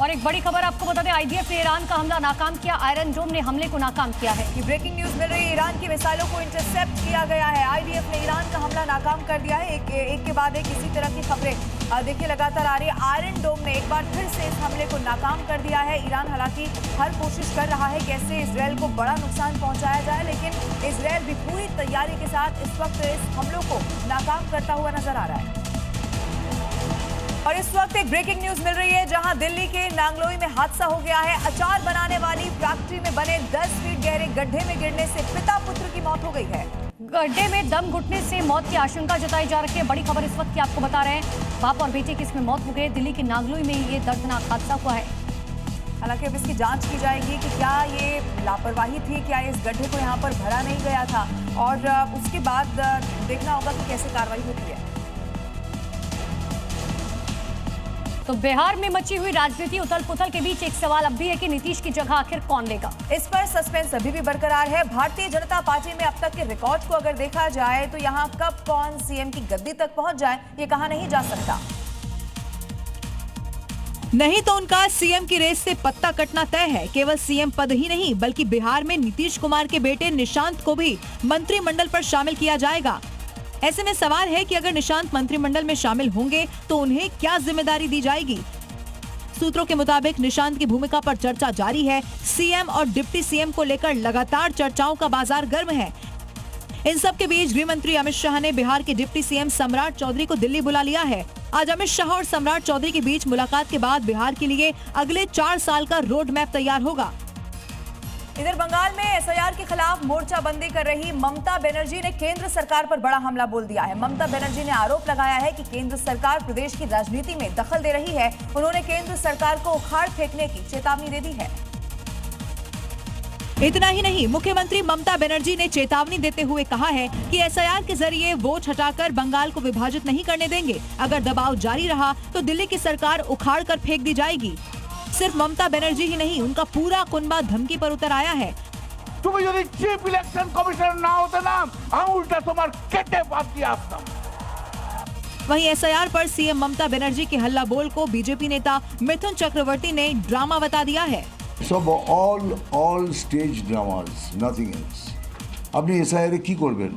और एक बड़ी खबर आपको बता दें, आईडीएफ ने ईरान का हमला नाकाम किया। आयरन डोम ने हमले को नाकाम किया है। ये ब्रेकिंग न्यूज मिल रही है। ईरान की मिसाइलों को इंटरसेप्ट किया गया है। आईडीएफ ने ईरान का हमला नाकाम कर दिया है। एक के बाद एक इसी तरह की खबरें देखिए लगातार आ रही है। आयरन डोम ने एक बार फिर से इस हमले को नाकाम कर दिया है। ईरान हालांकि हर कोशिश कर रहा है कैसे इजरायल को बड़ा नुकसान पहुंचाया जाए, लेकिन इजरायल भी पूरी तैयारी के साथ इस वक्त इस हमलों को नाकाम करता हुआ नजर आ रहा है। और इस वक्त एक ब्रेकिंग न्यूज मिल रही है, जहां दिल्ली के नांगलोई में हादसा हो गया है। अचार बनाने वाली फैक्ट्री में बने 10 फीट गहरे गड्ढे में गिरने से पिता पुत्र की मौत हो गई है। गड्ढे में दम घुटने से मौत की आशंका जताई जा रही है। बड़ी खबर इस वक्त की आपको बता रहे हैं, बाप और बेटे की इसमें मौत हो गई। दिल्ली के नांगलोई में ये दर्दनाक हादसा हुआ है। हालांकि अब इसकी जांच की जाएगी कि क्या ये लापरवाही थी, क्या इस गड्ढे को यहाँ पर भरा नहीं गया था, और उसके बाद देखना होगा कि कैसे कार्रवाई होती है। तो बिहार में मची हुई राजनीति उथल पुथल के बीच एक सवाल अब भी है कि नीतीश की जगह आखिर कौन लेगा। इस पर सस्पेंस अभी भी बरकरार है। भारतीय जनता पार्टी में अब तक के रिकॉर्ड को अगर देखा जाए तो यहाँ कब कौन सीएम की गद्दी तक पहुंच जाए ये कहा नहीं जा सकता। नहीं तो उनका सीएम की रेस से पत्ता कटना तय है। केवल सीएम पद ही नहीं बल्कि बिहार में नीतीश कुमार के बेटे निशांत को भी मंत्रिमंडल पर शामिल किया जाएगा। ऐसे में सवाल है कि अगर निशांत मंत्रिमंडल में शामिल होंगे तो उन्हें क्या जिम्मेदारी दी जाएगी। सूत्रों के मुताबिक निशांत की भूमिका पर चर्चा जारी है। सीएम और डिप्टी सीएम को लेकर लगातार चर्चाओं का बाजार गर्म है। इन सब के बीच गृह मंत्री अमित शाह ने बिहार के डिप्टी सीएम सम्राट चौधरी को दिल्ली बुला लिया है। आज अमित शाह और सम्राट चौधरी के बीच मुलाकात के बाद बिहार के लिए अगले 4 साल का रोड मैप तैयार होगा। इधर बंगाल में एसआईआर के खिलाफ मोर्चाबंदी कर रही ममता बनर्जी ने केंद्र सरकार पर बड़ा हमला बोल दिया है। ममता बनर्जी ने आरोप लगाया है कि केंद्र सरकार प्रदेश की राजनीति में दखल दे रही है। उन्होंने केंद्र सरकार को उखाड़ फेंकने की चेतावनी दे दी है। इतना ही नहीं, मुख्यमंत्री ममता बनर्जी ने चेतावनी देते हुए कहा है कि एसआईआर के जरिए वोट हटाकर बंगाल को विभाजित नहीं करने देंगे। अगर दबाव जारी रहा तो दिल्ली की सरकार उखाड़ कर फेंक दी जाएगी। सिर्फ ममता बनर्जी ही नहीं, उनका पूरा कुनबा धमकी पर उतर आया है। তুমি যদি চিফ ইলেকশন কমিশনার না হতে না, আঙুলটা তোমার কেটে বাদ দিয়ে আসতাম। वहीं एसआईआर पर सीएम ममता बनर्जी के हल्ला बोल को बीजेपी नेता मिथुन चक्रवर्ती ने ड्रामा बता दिया है। सब all stage dramas, nothing else. আপনি এসআইআর কি করবেন?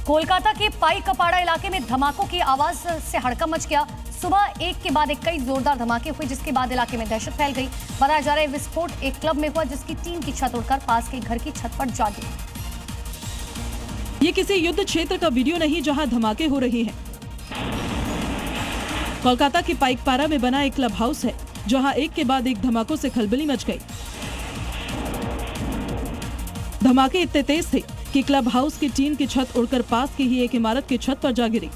कोलकाता के पाई कपाड़ा इलाके में धमाकों की आवाज से हड़कंप मच गया। सुबह एक के बाद एक कई जोरदार धमाके हुए, जिसके बाद इलाके में दहशत फैल गई। बताया जा रहा है विस्फोट एक क्लब में हुआ, जिसकी टीन की छत उड़कर पास के घर की छत पर जा गिरी। ये किसी युद्ध क्षेत्र का वीडियो नहीं जहां धमाके हो रहे हैं। कोलकाता के पाइकपारा में बना एक क्लब हाउस है, जहां एक के बाद एक धमाकों से खलबली मच गई। धमाके इतने तेज थे कि क्लब हाउस की टीन की छत उड़कर पास की ही एक इमारत की छत पर जा गिरी।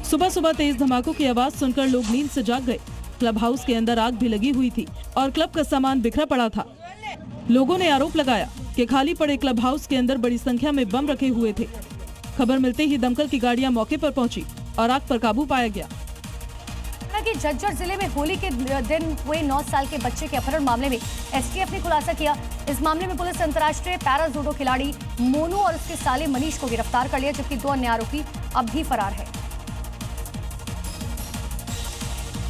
सुबह सुबह तेज धमाकों की आवाज सुनकर लोग नींद से जाग गए। क्लब हाउस के अंदर आग भी लगी हुई थी और क्लब का सामान बिखरा पड़ा था। लोगों ने आरोप लगाया कि खाली पड़े क्लब हाउस के अंदर बड़ी संख्या में बम रखे हुए थे। खबर मिलते ही दमकल की गाड़ियां मौके पर पहुंची और आग पर काबू पाया गया। कि झज्जर जिले में होली के दिन हुए 9 साल के बच्चे के अपहरण मामले में एसटीएफ ने खुलासा किया। इस मामले में पुलिस ने अंतर्राष्ट्रीय पैरा जूडो खिलाड़ी मोनू और उसके साले मनीष को गिरफ्तार कर लिया, जबकि 2 अन्य आरोपी अब भी फरार है।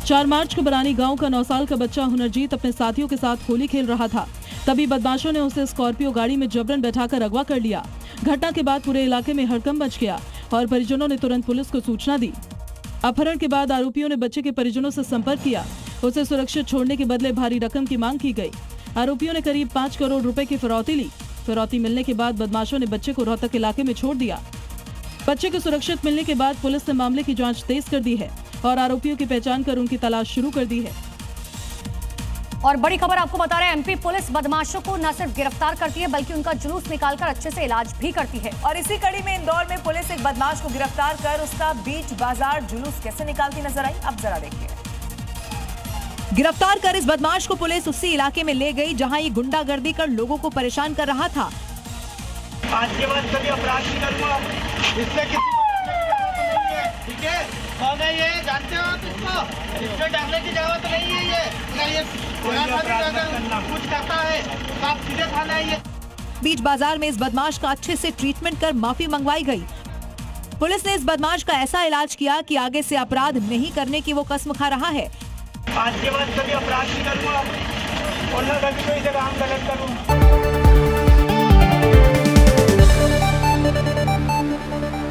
4 मार्च को बरानी गांव का 9 साल का बच्चा हुनरजीत अपने साथियों के साथ होली खेल रहा था। तभी बदमाशों ने उसे स्कॉर्पियो गाड़ी में जबरन बैठाकर अगवा कर लिया। घटना के बाद पूरे इलाके में हड़कंप मच गया और परिजनों ने तुरंत पुलिस को सूचना दी। अपहरण के बाद आरोपियों ने बच्चे के परिजनों से संपर्क किया। उसे सुरक्षित छोड़ने के बदले भारी रकम की मांग की गई। आरोपियों ने करीब 5 करोड़ रुपए की फिरौती ली। फिरौती मिलने के बाद बदमाशों ने बच्चे को रोहतक इलाके में छोड़ दिया। बच्चे को सुरक्षित मिलने के बाद पुलिस ने मामले की जांच तेज कर दी है और आरोपियों की पहचान कर उनकी तलाश शुरू कर दी है। और बड़ी खबर आपको बता रहे हैं, एमपी पुलिस बदमाशों को न सिर्फ गिरफ्तार करती है बल्कि उनका जुलूस निकालकर अच्छे से इलाज भी करती है। और इसी कड़ी में इंदौर में पुलिस एक बदमाश को गिरफ्तार कर उसका बीच बाजार जुलूस कैसे निकालती नजर आई, अब जरा देखिए। गिरफ्तार कर इस बदमाश को पुलिस उसी इलाके में ले गई जहां ये गुंडागर्दी कर लोगों को परेशान कर रहा था। आज के बाद कभी अपराध नहीं करूंगा, इससे किसी ठीक है? कौन है ये, जानते हो आप इसको? इसमें डालने की जरूरत नहीं है। ये कुछ करता है तो आप सीधे थाना है। बीच बाजार में इस बदमाश का अच्छे से ट्रीटमेंट कर माफी मंगवाई गई। पुलिस ने इस बदमाश का ऐसा इलाज किया कि आगे से अपराध नहीं करने की वो कसम खा रहा है। आज के बाद कभी अपराध नहीं करूँगा और न कभी कोई से काम गलत करूँ।